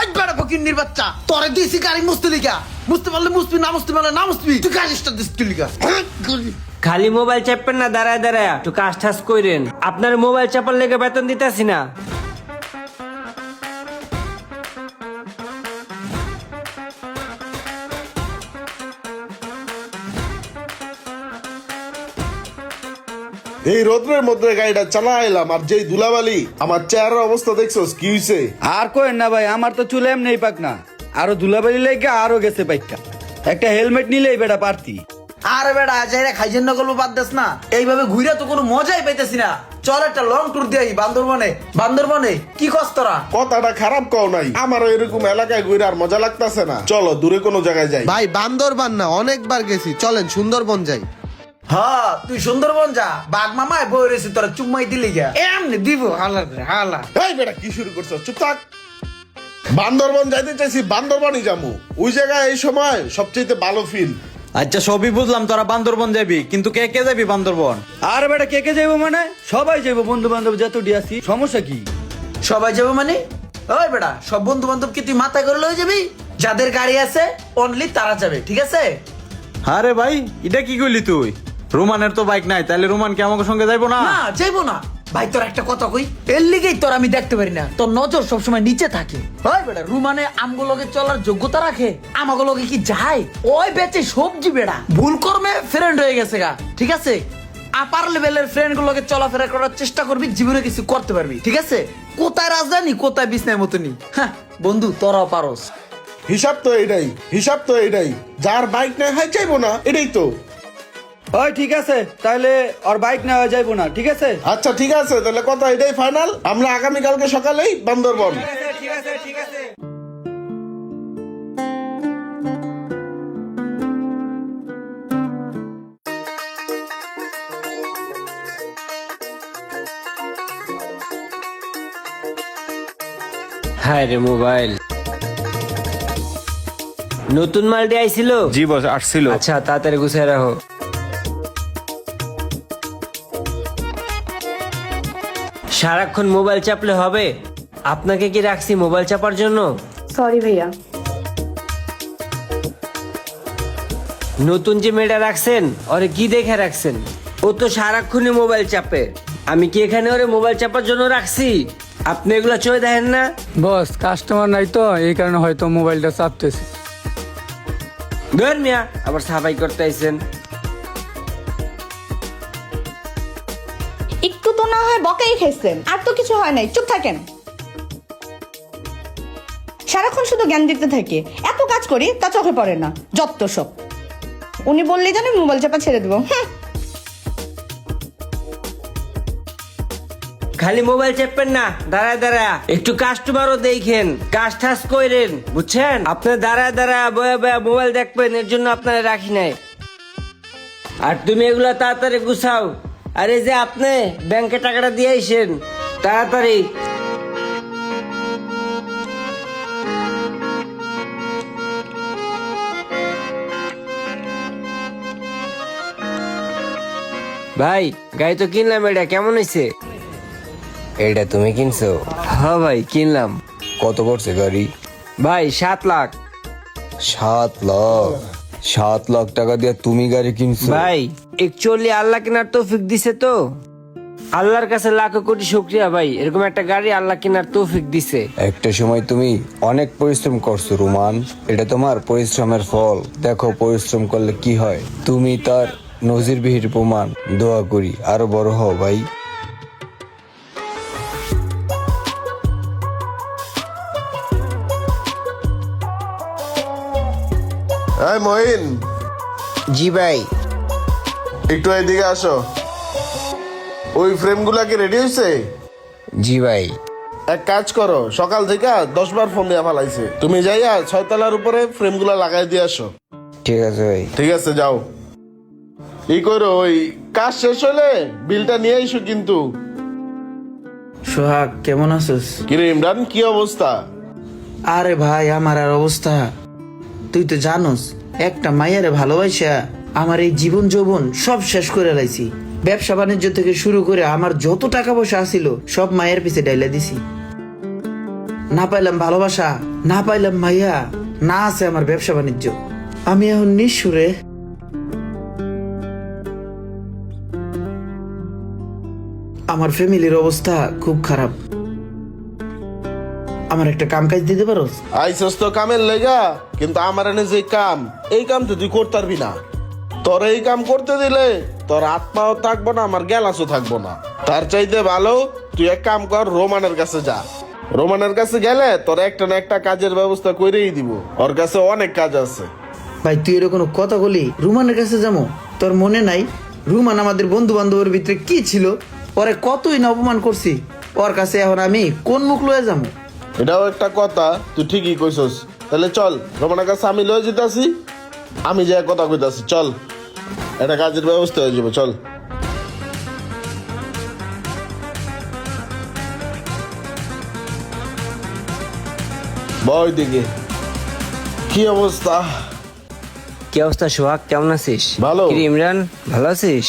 আজ বেড়া ফকিন্নির বাচ্চা তোরে দিছি গাড়ি মুছতে লিগা মুছতে পারলে মুছবি না মুছতে পারলে না মুছবি তুই গাড়িটা দিছি লিগা খালি মোবাইল চাপবেন না, দাঁড়ায় দাঁড়ায় একটু কাজ টাজ কইরেন। আপনার মোবাইল চাপার লেগে বেতন দিতেছি না। এই রোদ্রের মধ্যে গাড়িটা চালাইলাম আর যেই ধুলাবালি আমার চেহারার অবস্থা দেখছোস কি হইছে? আর কোয়েন না ভাই, আমার তো চুলে এমনি পাক না, আরো ধুলাবালি লেগে আরো গেছে পাইকা। একটা হেলমেট নিলেই বেটা পারতি। আরে বেড়া যাইরা খাইজেন না গল্প বাদ দেস না, এইভাবে ঘুরে তো কোনো মজাই পাইতেছি না। চল একটা লং ট্যুর দিই বান্দরবনে কি কষ্ট তোরা? কথাটা খারাপ কও নাই, আমারও এরকম এলাকায় ঘুরে আর মজা লাগতাছে না। চলো দূরে কোনো জায়গায় যাই। ভাই বান্দরবান না, অনেকবার গেছি, চলেন সুন্দরবন যাই। হ্যাঁ তুই সুন্দরবন যা, বাঘ মামায় বই রয়েছে তোরা চুম্মাই দিলি গা এমনি দিব হালা হালা। এই বেটা কি শুরু করছো? চুপ থাক। বান্দরবন যাইতে চাইছি, বান্দরবনই যাবো। ওই জায়গায় এই সময় সবচেয়ে ভালো ফিল। আচ্ছা সবই বুঝলাম, তোরা বান্দরবন যাবি, কিন্তু কে কে যাবি বান্দরবন? আর বেটা কে কে যাইবো মানে? সবাই যাইবো, বন্ধু বান্ধব যত ডিয়াছি। সমস্যা কি? সবাই যাবে মানে? ওই বেটা সব বন্ধু বান্ধবকে তুই মাথায় করে লয়ে যাবি? যাদের গাড়ি আছে অনলি তারা যাবে, ঠিক আছে? আরে ভাই এটা কি করলি তুই? রোমানের তো বাইক নাই, তাহলে রোমান কি আমাকে সঙ্গে যাইবো না? না যাইবো না ভাই, তোর একটা কথা কই, এর লিগেই তোর আমি দেখতে পারি না, তোর নজর সবসময় নিচে থাকে। ওই বেটা রুমানে আমগুলোকে চলার যোগ্যতা রাখে, আমাগুলোকে কি যায়? ওই বেচে সবজি বেড়া ভুল কর্মে ফ্রেন্ড হয়ে গেছে গা, ঠিক আছে? আপার লেভেলের ফ্রেন্ড গুলোকে চলাফেরা করার চেষ্টা করবি, জীবনে কিছু করতে পারবি, ঠিক আছে? কোথায় রাজধানী কোথায় বিছনায় মতনি। হ্যাঁ বন্ধু তোরাও পারস। হিসাব তো এটাই, যার বাইক নাই হাই চাইবো না, এটাই তো। ওই ঠিক আছে, তাহলে ওর বাইক নেওয়া যাইবো না, ঠিক আছে? আচ্ছা ঠিক আছে, তাহলে কথা এটাই ফাইনাল। আমরা আগামীকালকে সকালেই বান্দরবন। ঠিক আছে ঠিক আছে। হায় রে মোবাইল, নতুন মালটি আইছিল? জি বস আসছিল। আচ্ছা তাড়াতাড়ি গুছিয়ে রাখো। সারাক্ষণ মোবাইল চাপলে হবে? আপনাকে কি রাখছি মোবাইল চাপার জন্য? সরি ভাইয়া। নতুন যে মেয়েটা রাখছেন ওরে কি দেখে রাখছেন? ও তো সারাক্ষণই মোবাইল চাপে। আমি কি এখানে ওরে মোবাইল চাপার জন্য রাখছি? আপনি এগুলো চয়ে দেখেন না? বস কাস্টমার নাই তো, এই কারণে হয়তো মোবাইলটা চাপতেছে। ধর মিয়া, আবার সাফাই করতে আইছেন। একটু তো না হয় বকাই খাইছেন, আর তো কিছু হয় নাই, চুপ থাকেন। সারাক্ষণ শুধু জ্ঞান দিতে থাকে, এত কাজ করি তা চোখে পড়ে না, যত সব। উনি বললেই জানে মোবাইল চাপা ছেড়ে দেবো। খালি মোবাইল চাপবেন না, দাঁড়ায় দাঁড়ায় একটু কাস্টমারও দেখেন, কাজ টাজ কইরেন, বুঝছেন? আপনি দাঁড়ায় দাঁড়ায় বয়া বয়া মোবাইল দেখবেন, এর জন্য আপনারা রাখি নাই। আর তুমি এগুলা তাড়াতাড়ি গুছাও। আর এই যে আপনি ব্যাংকে টাকাটা দিয়ে আইসেন তাড়াতাড়ি। ভাই গাড়ি তো কিনলাম, এটা কেমন হয়েছে? এইটা তুমি কিনছো? হ্যাঁ ভাই কিনলাম। কত পড়ছে গাড়ি? ভাই 7 লাখ। 7 লাখ? 7 লাখ টাকা দিয়ে তুমি গাড়ি কিনছো? ভাই একচুয়ালি আল্লাহ কেনার তৌফিক দিছে তো, আল্লাহর কাছে লাখো কোটি শুকরিয়া ভাই, এরকম একটা গাড়ি আল্লাহ কেনার তৌফিক দিছে। একটা সময় তুমি অনেক পরিশ্রম করছো রুমান, এটা তোমার পরিশ্রমের ফল। দেখো পরিশ্রম করলে কি হয়, তুমি তার নজিরবিহীন প্রমাণ। দোয়া করি আরো বড় হও ভাই। এই মহিন, জি ভাই। একটু এদিকে আসো। ওই ফ্রেমগুলা কি রেডি হয়েছে? জি ভাই। এক কাজ করো, সকাল থেকে 10 বার ফোন দিয়া ফেলাইছে, তুমি যাইয়া 6 তলার উপরে ফ্রেমগুলা লাগাই দিয়ে আসো। ঠিক আছে ভাই। ঠিক আছে যাও। ই করো, ওই কাজ শেষ হলে বিলটা নিয়ে আইসো কিন্তু। সোহাগ কেমন আছিস? কিরে ইমরান, কি অবস্থা? আরে ভাই আমার আর অবস্থা তুই তো জানোস, একটা মাইয়ারে ভালোবাসা আমার এই জীবন যৌবন সব শেষ করে লাইছি। ব্যবসা বাণিজ্য থেকে শুরু করে আমার যত টাকা পয়সা আছিল সব মায়ের পিছে ডাইলা দিছি। না পাইলাম ভালোবাসা, না পাইলাম মাইয়া, না আছে আমার ব্যবসা বাণিজ্য। আমি এখন নিঃসুরে। আমার ফ্যামিলির অবস্থা খুব খারাপ। আমার একটা কাম কাজ দিতে পারো? আইসস তো কামের লেগা, কিন্তু আমার এনে যে কাম, এই কাম তো তুই করতে পারবি না। তোর এই কাম করতে দিলে তোর আত্মাও থাকবো না, আমার গ্যালাসও থাকবো না। তার চাইতে ভালো তুই এক কাম কর, রোমানের কাছে যা। রোমানের কাছে গেলে তোর একটা না একটা কাজের ব্যবস্থা করেই দিব। ওর কাছে অনেক কাজ আছে। ভাই তুই এরকম কথা বলি? রুমানের কাছে যাবো? তোর মনে নাই রুমান আমাদের বন্ধু বান্ধবের ভিতরে কি ছিল? পরে কতই না অপমান করছি। ওর কাছে এখন আমি কোন মুখ লয়ে যাবো? এটাও একটা কথা, তুই ঠিকই কইছস। তাহলে চল, রোমানের কাছে আমি লয়ে যেতেছি, আমি যে কথা কইতাছি, চল একটা কাজের ব্যবস্থা হয়ে যাবে, চল। বয় দিকে কি অবস্থা? কি অবস্থা সোহাগ, কেমন আছিস? ভালো। কি রে ইমরান, ভালো আছিস?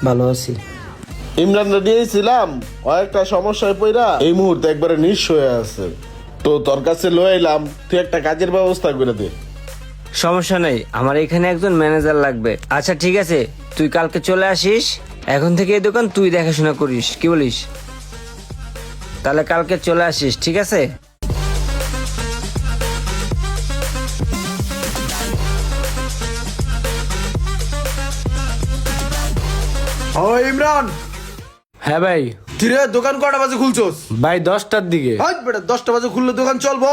ভালো আছি। ইমরান দিয়েছিলাম, ও একটা সমস্যায় পড়া এই মুহূর্তে একবারে নিঃস্ব হয়ে আছে। তো তোর কাছে লয়ে এলাম, তুই একটা কাজের ব্যবস্থা করে দে। সমস্যা নেই, আমার এখানে একজন ম্যানেজার লাগবে। আচ্ছা ঠিক আছে, তুই কালকে চলে আসিস। এখন থেকে এই দোকান তুই দেখাশোনা করিস, কি বলিস? তাহলে কালকে চলে আসিস, ঠিক আছে? ও ইমরান, হ্যাঁ ভাই। কিরে দোকান কটা বাজে খুলছোস? ভাই 10টার দিকে। হাই বেটা, 10টা বাজে খুললে দোকান চলবো?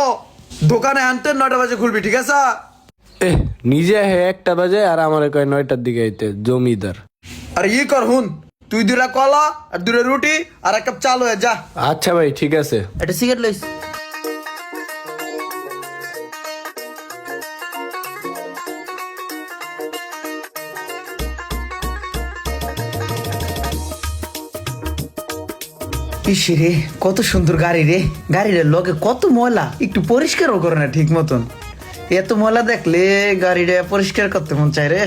দোকানে আনতে 9টা বাজে খুলবি, ঠিক আছে? নিজে 1টা বাজে আর আমার কয় 9টার দিকে আইতে, জমিদার। আর ই কর হুন, তুই 2টা কলা আর 2টা রুটি আর এক কাপ চাল হয়ে যা। আচ্ছা ভাই ঠিক আছে। একটা সিগারেট লইস। ইসে রে, কত সুন্দর গাড়ি রে। গাড়ির লগে কত ময়লা, একটু পরিষ্কারও করে না ঠিক মতন। এত ময়লা দেখলে গাড়িটা পরিষ্কার করতে মন চায় রে।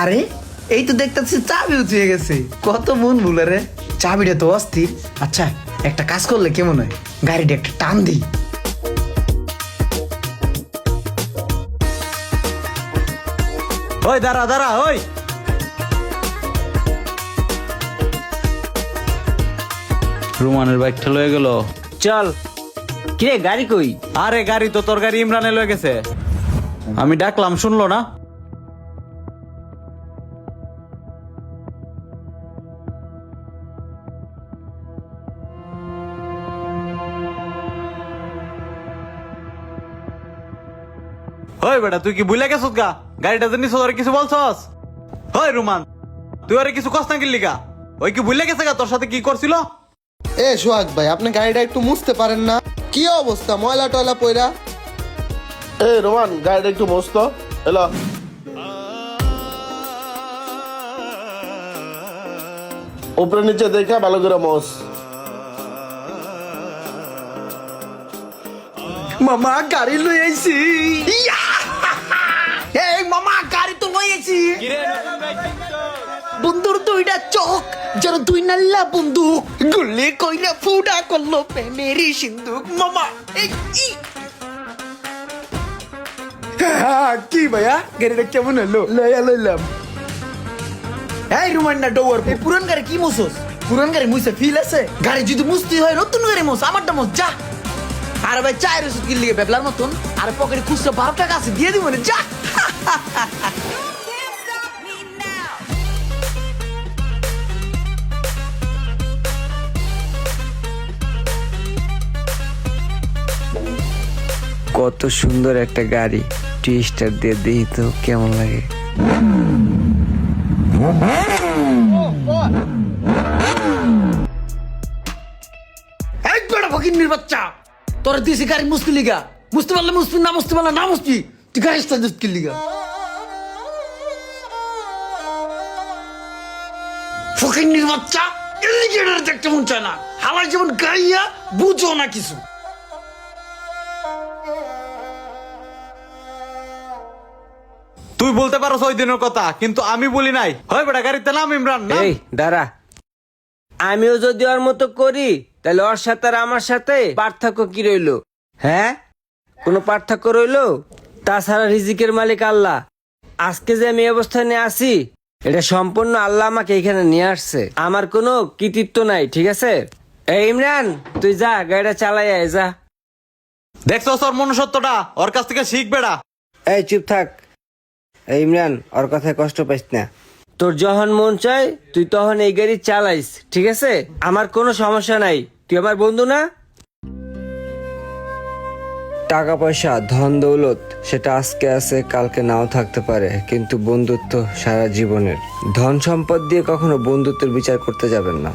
আরে এই তো দেখতেছি চাবি উঠিয়ে গেছে। কত মন ভুলে রে, চাবিটা তো অস্থির। আচ্ছা একটা কাজ করলে কেমন হয়, গাড়িটা একটা টান দিই। ওই দাঁড়া দাঁড়া, ওই রুমানের বাইকটা লয়ে গেল। চল। কিরে গাড়ি কই? আরে গাড়ি তো তোর গাড়ি ইমরানে লয়ে গেছে, আমি ডাকলাম শুনলো না। ওই বেটা তুই কি ভুলে গেছিস গা? গাড়িটা জানিস ওরে কিছু বলছস? ওই রুমান, তুই ওরে কিছু কষ্ট না কিনলি গা? ওই কি ভুলে গেছে গা তোর সাথে কি করছিল? এ সোহাগ ভাই, আপনি গাড়িটা একটু মুছতে পারেন না? কি অবস্থা, ময়লা টয়লা পয়রা। এ রোমান, গাড়িটা একটু মস্ত এলো। উপরে নিচে দেখা ভালো করে মস। মামা গাড়ি লই আইছি। এই মামা গাড়ি তো লই আইছি। বন্ধুর 2টা চোখ যেন 2 নাল্লা বন্দুক, গুলি কইরা ফুডা করলো প্রেমেরই সিন্দুক। মামা এই কি ভাইয়া, গাড়িটা কেমন হলো? লইলাম। এই রুমান না ডোর, এই পুরান গাড়ি কি মুছস? পুরান গাড়ি মুছে ফিল আছে? গাড়ি যদি মুছতে হয় নতুন গাড়ি মুছ, আমারটা মুছ যা। আর ভাই চায়ের ওষুধ কিনলে বেবলার মতন, আর পকেটে খুচরা 12 টাকা আছে, দিয়ে দিব না যা। কত সুন্দর একটা গাড়ি, টি-স্টার দিয়ে দেখি তো কেমন লাগে। এই বেটা ফকিন্নির বাচ্চা, তোর দিছি গাড়ি মুছতে লিগা। মুছতে পারলে মুছবি, না মুছতে পারলে না মুছবি। তুই গাড়ি স্টার্ট কি লিগা? ফকিন্নির বাচ্চা, এলিগেটর দেখতে মন চায় না। হালাই যেমন গাইয়া বুঝো না কিছু। তুই তুই বলতে পারো ওই দিনের কথা, কিন্তু আমি বলি নাই। হয় বেটা গাড়িতে নাম ইমরান নাম। এই দাঁড়া, আমিও যদি ওর মতো করি তাহলে ওর সাথে আর আমার সাথে পার্থক্য কি রইলো? হ্যাঁ, কোনো পার্থক্য রইলো? তাছাড়া রিজিকের মালিক আল্লাহ। আজকে যে আমি এই অবস্থানে আছি, এটা সম্পূর্ণ আল্লাহ আমাকে এখানে নিয়ে আসছে, আমার কোনো কৃতিত্ব নাই, ঠিক আছে? এই ইমরান, তুই যা, গাড়িটা চালাই আয়, যা। দেখছো ওর মনুষ্যত্বটা, ওর কাছ থেকে শিখ বেড়া। এই চুপ থাক। এই ইমরান, ওর কথায় কষ্ট পাইস না। তোর যখন মন চায় তুই তখন এই গাড়ি চালাইস, ঠিক আছে? আমার কোনো সমস্যা নাই, তুই আমার বন্ধু না? টাকা পয়সা, ধন দৌলত, সেটা আজকে আছে কালকে নাও থাকতে পারে, কিন্তু বন্ধুত্ব সারা জীবনের। ধন সম্পদ দিয়ে কখনো বন্ধুত্বের বিচার করতে যাবেন না।